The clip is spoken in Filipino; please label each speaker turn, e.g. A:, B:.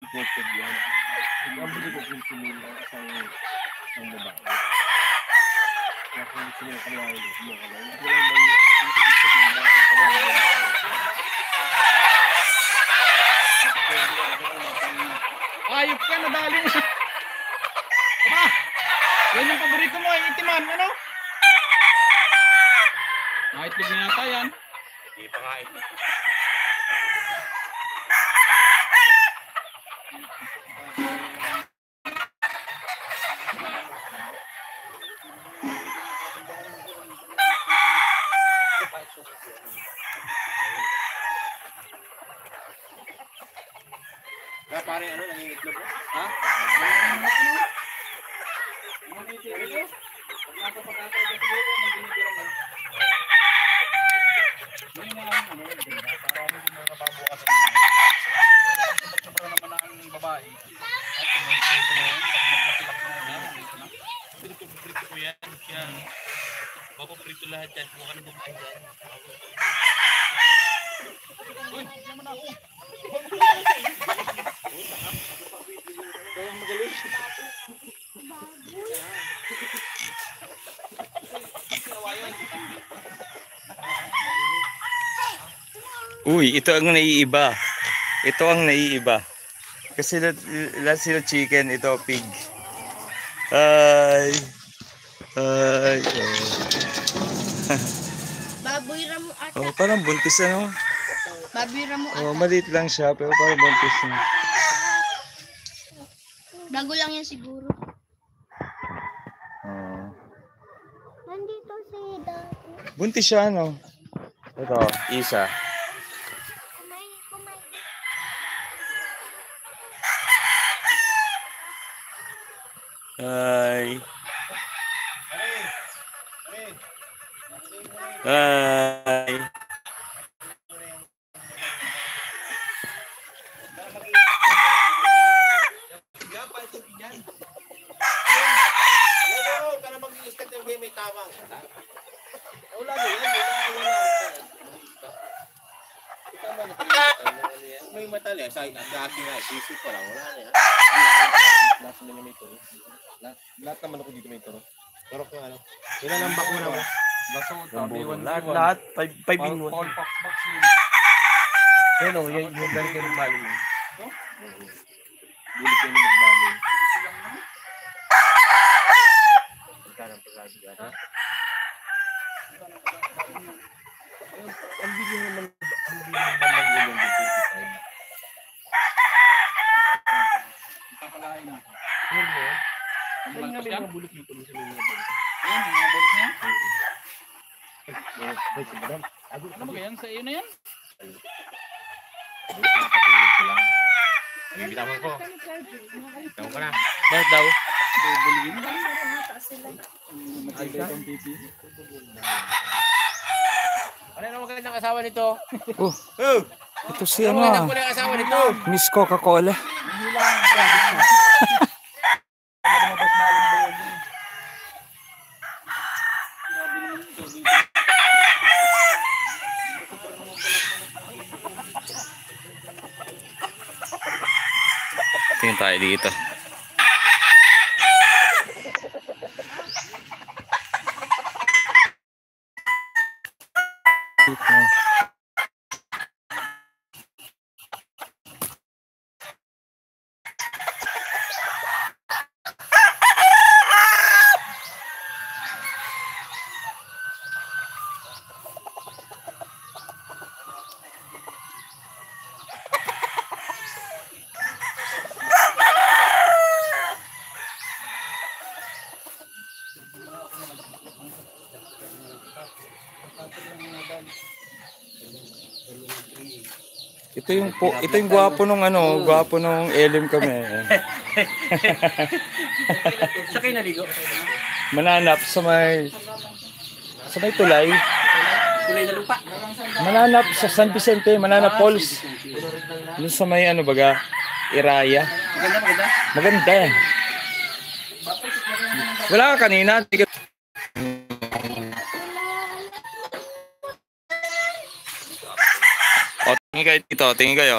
A: reported yan. Nagambali ko kung sinila isang babae. Kaya kung sinila kanawin mo ka lang. Hindi lang may ibig sabihin bakit ka lang
B: ayop ka, nadali mo siya. Aba, yan yung paborito mo, yung itiman, ano? Naitlog na yata yan.
A: hindi pa nga ito. Kaya pare, ano, nangingitlog mo? Ha?
C: Papaprito lahat yan. Kung ano bumain dyan.
B: Uy, naman ako.
A: Kaya magaling.
D: Uy, ito ang naiiba. Ito ang naiiba. Kasi lahat sila chicken, ito pig. Ay. Ay.
E: Baboy ramo ata.
D: Oh, parang buntis ano?
E: Baboy ramo ata.
D: Oh, maliit lang siya pero parang buntis na.
E: Bago lang yan siguro.
D: Oh.
E: Nandito si Dati.
D: Buntis siya ano? Ito, isa.
E: Kumay.
D: Ay. Ay.
A: May tama. Wala na yan. Wala. Tama na. May mata liya. Sa dati nga. Isip pa lang. Wala na yan. Lahat naman may turo. Lahat naman ako dito may turo. Pero kung ano. Ilan ang bakuna mo? Baso.
D: Lahat 5 in 1.
A: Yan o. Yung galing kayo magbaling. Galing kayo magbaling. Ang pagkabigan, ha? Ang bigyan naman lang ganyan dito.
B: Papalain natin.
A: Yan mo.
B: Ang
A: Ang
B: malpas
A: may
B: yan?
A: mga bulok dito sa mga bulok.
B: Ayan, yung mga bulok niya.
A: Ay, si madam.
B: Ano ba yan? Sa iyo na yan?
A: Nakatulog ko lang. Bibitawan ko. Bibitawan ko na. Bakit daw?
B: Bubulin.
A: Ay,
B: Matibay kong pipi.
A: ano ang magandang asawa nito?
D: Oh, ito si
A: Ano
D: ano
A: magandang
D: ah.
A: po ng asawa nito?
D: Miss Coca-Cola. Tingin tayo dito. Ito yung gwapo nung ano, gwapo nung Elim kami.
A: Sa kayo naligo?
D: Mananap sa may tulay.
A: Kulay na lupa.
D: Mananap sa San Vicente, Mananap Falls. Doon sa may ano baga, Iraya.
A: Maganda.
D: Maganda yan. Wala ka kanina. O, tingin kayo dito, tingin kayo.